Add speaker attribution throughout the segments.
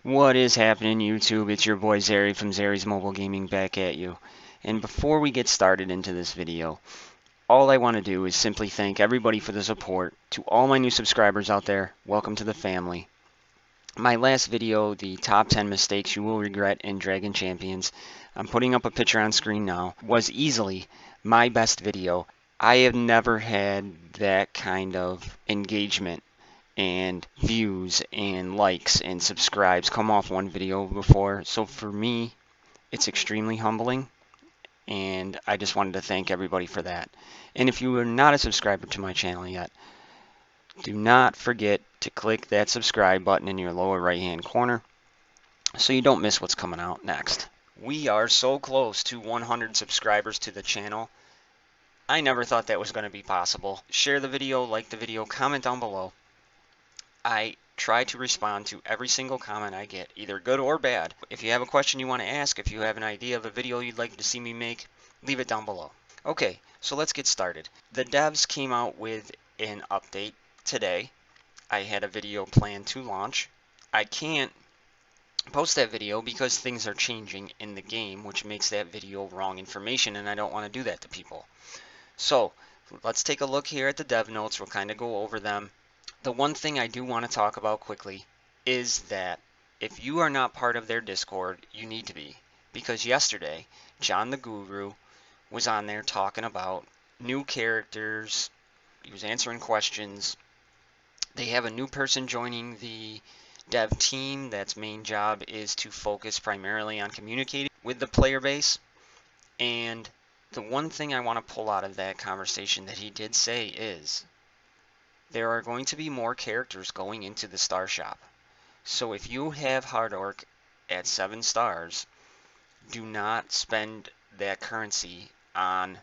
Speaker 1: What is happening, YouTube? It's your boy Zary from Zary's Mobile Gaming back at you. And before we get started into this video, all I want to do is simply thank everybody for the support. To all my new subscribers out there, welcome to the family. My last video, the top 10 mistakes you will regret in Dragon Champions, I'm putting up a picture on screen now, was easily my best video. I have never had that kind of engagement and views and likes and subscribes come off one video before. So for me, it's extremely humbling, and I just wanted to thank everybody for that. And if you are not a subscriber to my channel yet, do not forget to click that subscribe button in your lower right hand corner so you don't miss what's coming out next. We are so close to 100 subscribers to the channel. I never thought that was going to be possible. Share the video, like the video, comment down below. I try to respond to every single comment I get, either good or bad. If you have a question you want to ask, if you have an idea of a video you'd like to see me make, leave it down below. Okay, so let's get started. The devs came out with an update today. I had a video planned to launch. I can't post that video because things are changing in the game, which makes that video wrong information, and I don't want to do that to people. So let's take a look here at the dev notes. We'll kind of go over them. The one thing I do want to talk about quickly is that if you are not part of their Discord, you need to be. Because yesterday, John the Guru was on there talking about new characters. He was answering questions. They have a new person joining the dev team that's main job is to focus primarily on communicating with the player base. And the one thing I want to pull out of that conversation that he did say is there are going to be more characters going into the star shop. So if you have Hard Orc at 7 stars, do not spend that currency on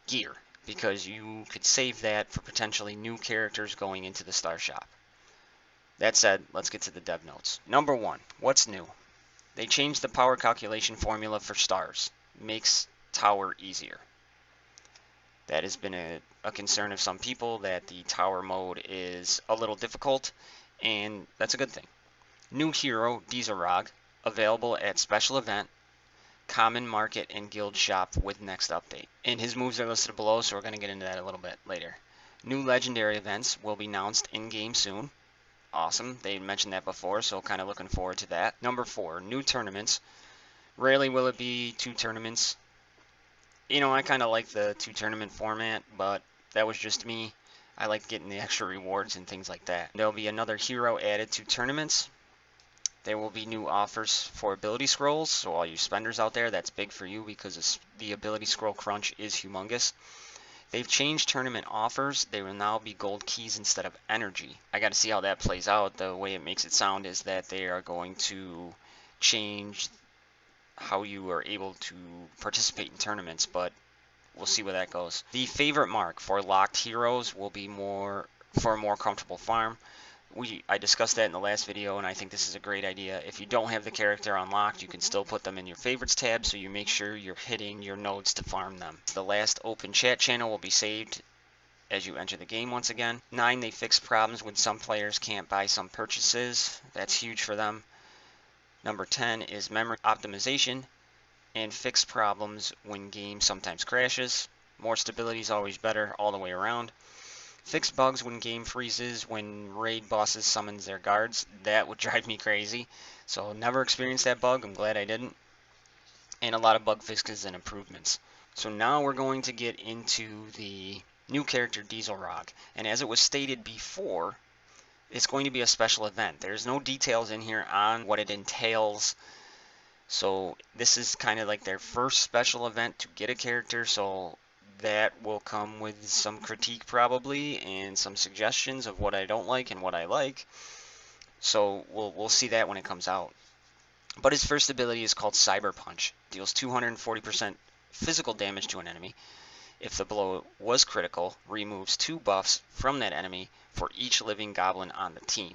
Speaker 1: gear, because you could save that for potentially new characters going into the star shop. That said, let's get to the dev notes. Number 1, what's new? They changed the power calculation formula for stars. Makes tower easier. That has been a concern of some people, that the tower mode is a little difficult, and that's a good thing. New hero, Dizarog, available at special event, common market, and guild shop with next update. And his moves are listed below, so we're going to get into that a little bit later. New legendary events will be announced in-game soon. Awesome. They mentioned that before, so kind of looking forward to that. Number 4, new tournaments. Rarely will it be 2 tournaments. You know, I kind of like the 2 tournament format, but that was just me. I like getting the extra rewards and things like that. There'll be another hero added to tournaments. There will be new offers for ability scrolls, so all you spenders out there, that's big for you because the ability scroll crunch is humongous. They've changed tournament offers. They will now be gold keys instead of energy. I got to see how that plays out. The way it makes it sound is that they are going to change how you are able to participate in tournaments, but we'll see where that goes. The favorite mark for locked heroes will be for a more comfortable farm. I discussed that in the last video, and I think this is a great idea. If you don't have the character unlocked, you can still put them in your favorites tab, so you make sure you're hitting your nodes to farm them. The last open chat channel will be saved as you enter the game once again. 9, they fixed problems when some players can't buy some purchases. That's huge for them. Number 10 is memory optimization and fix problems when game sometimes crashes. More stability is always better all the way around. Fix bugs when game freezes when raid bosses summons their guards. That would drive me crazy. So never experienced that bug. I'm glad I didn't. And a lot of bug fixes and improvements. So now we're going to get into the new character Dizarog. And as it was stated before, it's going to be a special event. There's no details in here on what it entails. So this is kind of like their first special event to get a character. So that will come with some critique probably and some suggestions of what I don't like and what I like. So we'll see that when it comes out. But his first ability is called Cyber Punch. Deals 240% physical damage to an enemy. If the blow was critical, removes 2 buffs from that enemy for each living goblin on the team.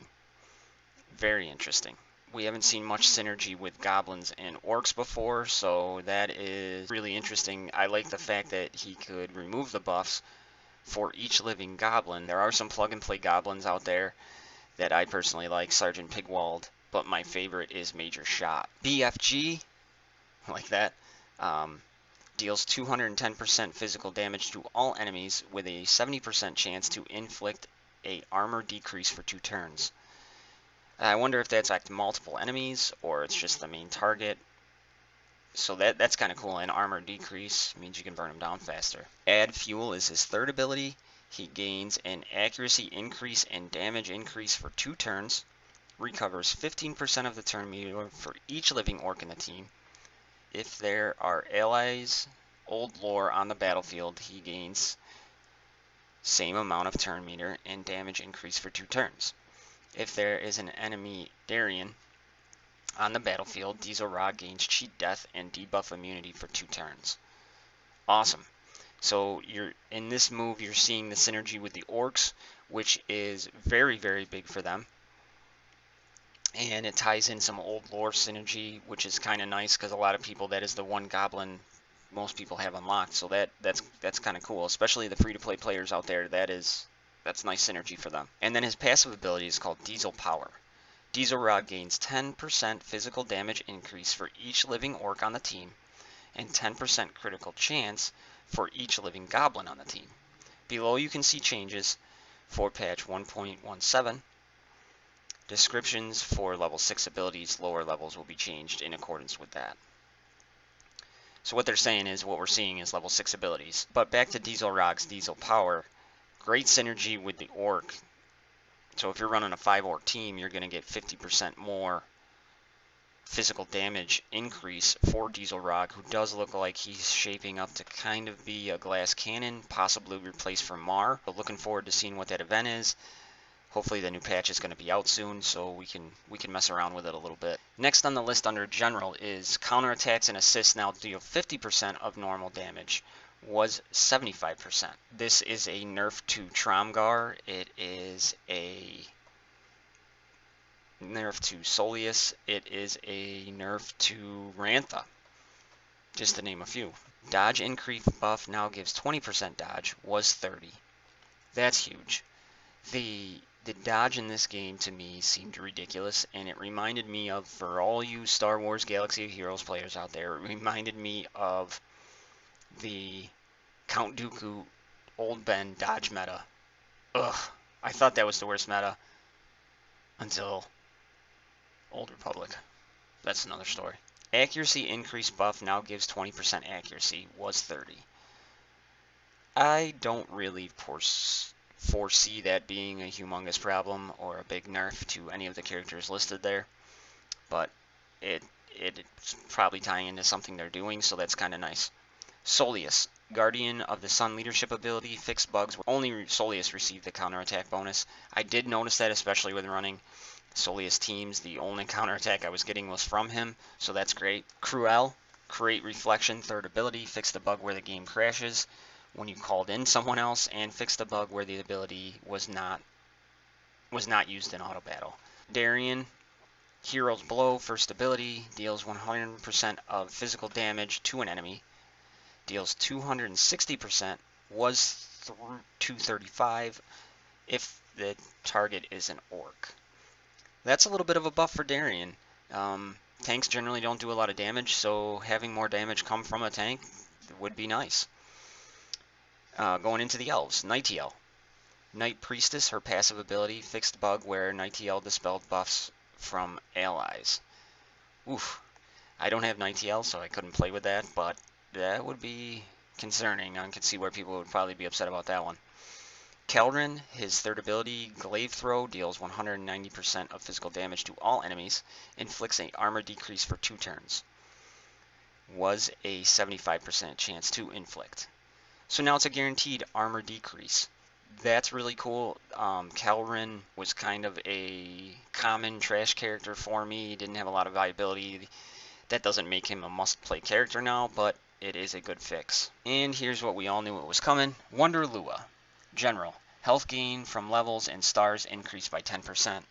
Speaker 1: Very interesting. We haven't seen much synergy with goblins and orcs before, so that is really interesting. I like the fact that he could remove the buffs for each living goblin. There are some plug-and-play goblins out there that I personally like. Sergeant Pigwald but my favorite is Major Shot. BFG, like that, deals 210% physical damage to all enemies with a 70% chance to inflict a armor decrease for 2 turns. I wonder if that's like multiple enemies or it's just the main target. So that's kind of cool. An armor decrease means you can burn them down faster. Add Fuel is his third ability. He gains an accuracy increase and damage increase for 2 turns. Recovers 15% of the turn meter for each living orc in the team. If there are allies, old lore on the battlefield, he gains same amount of turn meter and damage increase for 2 turns. If there is an enemy Darien on the battlefield, Diesel Rod gains cheat death and debuff immunity for 2 turns. Awesome. So in this move, you're seeing the synergy with the orcs, which is very, very big for them. And it ties in some old lore synergy, which is kind of nice because a lot of people, that is the one goblin most people have unlocked. So that's kind of cool, especially the free-to-play players out there. That's nice synergy for them. And then his passive ability is called Diesel Power. Diesel Rod gains 10% physical damage increase for each living orc on the team, and 10% critical chance for each living goblin on the team. Below you can see changes for patch 1.17. Descriptions for level 6 abilities, lower levels will be changed in accordance with that. So what they're saying is what we're seeing is level 6 abilities. But back to Diesel Rod's Diesel Power, great synergy with the orc. So if you're running a 5 orc team, you're going to get 50% more physical damage increase for Diesel Rod, who does look like he's shaping up to kind of be a glass cannon, possibly replaced for Mar. But looking forward to seeing what that event is. Hopefully the new patch is going to be out soon, so we can mess around with it a little bit. Next on the list under General is counterattacks and assists now deal 50% of normal damage. Was 75%. This is a nerf to Tromgar. It is a nerf to Soleus. It is a nerf to Rantha, just to name a few. Dodge increase buff now gives 20% dodge. Was 30. That's huge. The dodge in this game to me seemed ridiculous, and it reminded me of, for all you Star Wars Galaxy of Heroes players out there, it reminded me of the Count Dooku Old Ben dodge meta. Ugh, I thought that was the worst meta until Old Republic. That's another story. Accuracy increase buff now gives 20% accuracy. Was 30. I don't really foresee that being a humongous problem or a big nerf to any of the characters listed there, but it's probably tying into something they're doing, so that's kind of nice. Soleus, Guardian of the Sun leadership ability, fix bugs. Only Soleus received the counterattack bonus. I did notice that, especially when running Soleus teams. The only counterattack I was getting was from him, so that's great. Cruel, create reflection, third ability, fix the bug where the game crashes when you called in someone else, and fix the bug where the ability was not used in auto battle. Darien, Hero's Blow, first ability, deals 100% of physical damage to an enemy, deals 260%, was 235 if the target is an orc. That's a little bit of a buff for Darien. Tanks generally don't do a lot of damage, so having more damage come from a tank would be nice. Going into the elves, Nightiel. Night Priestess, her passive ability, fixed bug where Nightiel dispelled buffs from allies. Oof. I don't have Nightiel, so I couldn't play with that, but that would be concerning. I can see where people would probably be upset about that one. Keldrin, his third ability, Glaive Throw, deals 190% of physical damage to all enemies, inflicts an armor decrease for 2 turns. Was a 75% chance to inflict. So now it's a guaranteed armor decrease. That's really cool. Keldrin was kind of a common trash character for me. He didn't have a lot of viability. That doesn't make him a must-play character now, but it is a good fix. And here's what we all knew it was coming. Wonder Lua. General. Health gain from levels and stars increased by 10%.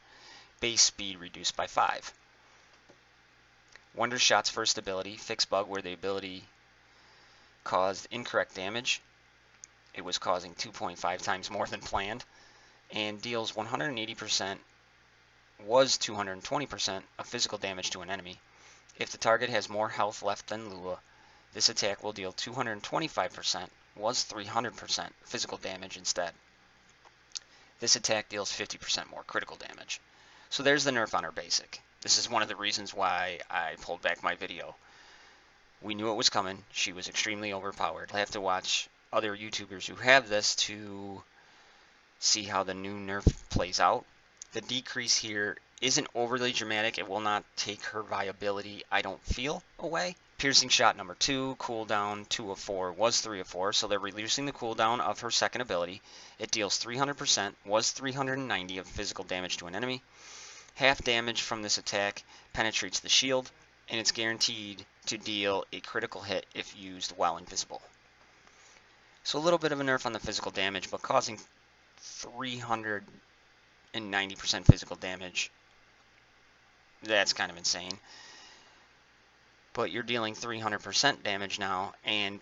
Speaker 1: Base speed reduced by 5. Wonder Shot's first ability, fix bug where the ability caused incorrect damage. It was causing 2.5 times more than planned, and deals 180% was 220% of physical damage to an enemy. If the target has more health left than Lua, this attack will deal 225%, was 300% physical damage instead. This attack deals 50% more critical damage. So there's the nerf on her basic. This is one of the reasons why I pulled back my video. We knew it was coming. She was extremely overpowered. I have to watch other YouTubers who have this to see how the new nerf plays out. The decrease here isn't overly dramatic. It will not take her viability, I don't feel, away. Piercing shot number 2, cooldown 2 of 4, was 3 of 4, so they're reducing the cooldown of her second ability. It deals 300%, was 390 of physical damage to an enemy. Half damage from this attack penetrates the shield, and it's guaranteed to deal a critical hit if used while invisible. So a little bit of a nerf on the physical damage, but causing 390% physical damage, that's kind of insane. But you're dealing 300% damage now,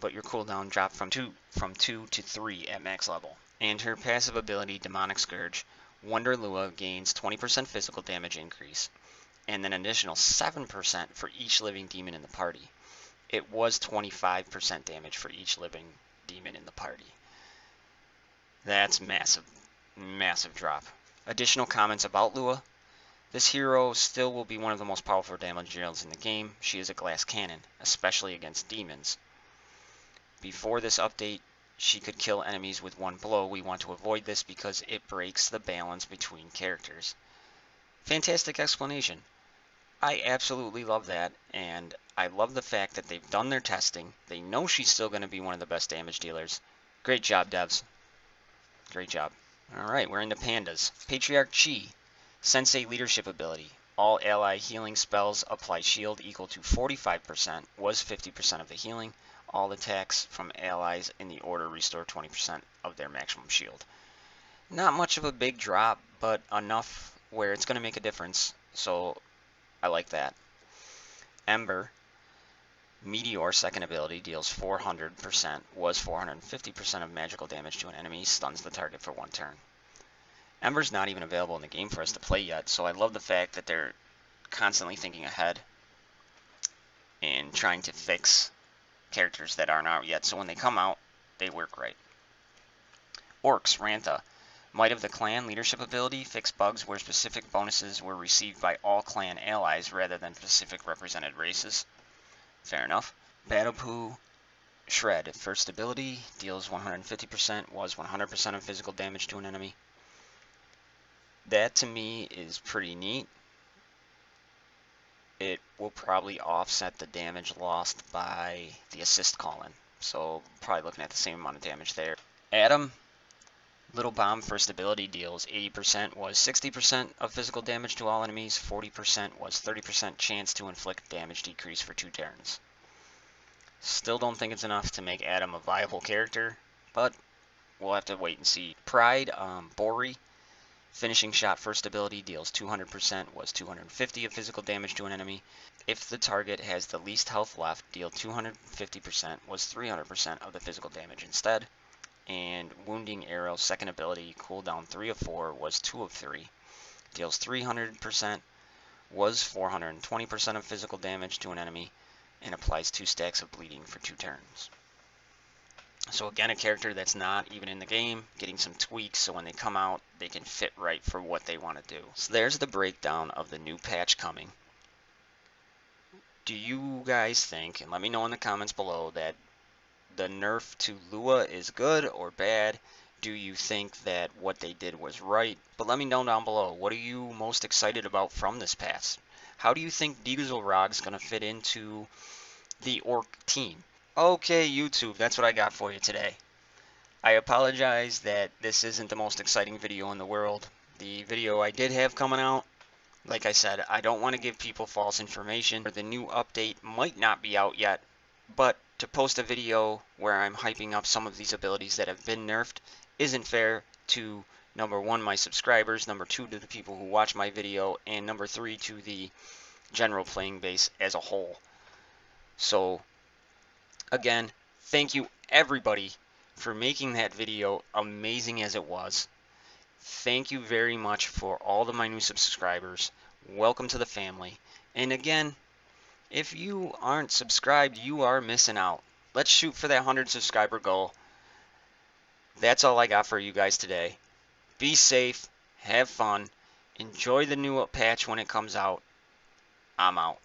Speaker 1: but your cooldown dropped from 2 to 3 at max level. And her passive ability, Demonic Scourge, Wonder Lua gains 20% physical damage increase, and then an additional 7% for each living demon in the party. It was 25% damage for each living demon in the party. That's massive, massive drop. Additional comments about Lua. This hero still will be one of the most powerful damage dealers in the game. She is a glass cannon, especially against demons. Before this update, she could kill enemies with one blow. We want to avoid this because it breaks the balance between characters. Fantastic explanation. I absolutely love that, and I love the fact that they've done their testing. They know she's still going to be one of the best damage dealers. Great job, devs. Great job. Alright, we're into pandas. Patriarch Chi. Sensei leadership ability. All ally healing spells apply shield equal to 45%, was 50% of the healing. All attacks from allies in the order restore 20% of their maximum shield. Not much of a big drop, but enough where it's going to make a difference, so I like that. Ember. Meteor second ability deals 400%, was 450% of magical damage to an enemy, stuns the target for 1 turn. Ember's not even available in the game for us to play yet, so I love the fact that they're constantly thinking ahead and trying to fix characters that aren't out yet, so when they come out, they work right. Orcs, Rantha. Might of the Clan leadership ability, fix bugs where specific bonuses were received by all clan allies rather than specific represented races. Fair enough. Battlepoo, Shred. First ability, deals 150%, was 100% of physical damage to an enemy. That to me is pretty neat. It will probably offset the damage lost by the assist call-in. So probably looking at the same amount of damage there. Adam, Little Bomb first ability deals 80%, was 60% of physical damage to all enemies. 40% was 30% chance to inflict damage decrease for 2 turns. Still don't think it's enough to make Adam a viable character, but we'll have to wait and see. Pride, Bori. Finishing shot first ability deals 200%, was 250 of physical damage to an enemy. If the target has the least health left, deal 250%, was 300% of the physical damage instead. And Wounding Arrow second ability, cooldown 3 of 4, was 2 of 3. Deals 300%, was 420% of physical damage to an enemy, and applies 2 stacks of bleeding for 2 turns. So again, a character that's not even in the game, getting some tweaks so when they come out, they can fit right for what they want to do. So there's the breakdown of the new patch coming. Do you guys think, and let me know in the comments below, that the nerf to Lua is good or bad? Do you think that what they did was right? But let me know down below, what are you most excited about from this patch? How do you think Dieselrog's going to fit into the orc team? Okay, YouTube, that's what I got for you today. I apologize that this isn't the most exciting video in the world. The video I did have coming out, like I said, I don't want to give people false information. The new update might not be out yet, but to post a video where I'm hyping up some of these abilities that have been nerfed isn't fair to, number 1, my subscribers, number 2, to the people who watch my video, and number 3, to the general playing base as a whole. So again, thank you everybody for making that video amazing as it was. Thank you very much for all of my new subscribers. Welcome to the family. And again, if you aren't subscribed, you are missing out. Let's shoot for that 100 subscriber goal. That's all I got for you guys today. Be safe, have fun, enjoy the new patch when it comes out. I'm out.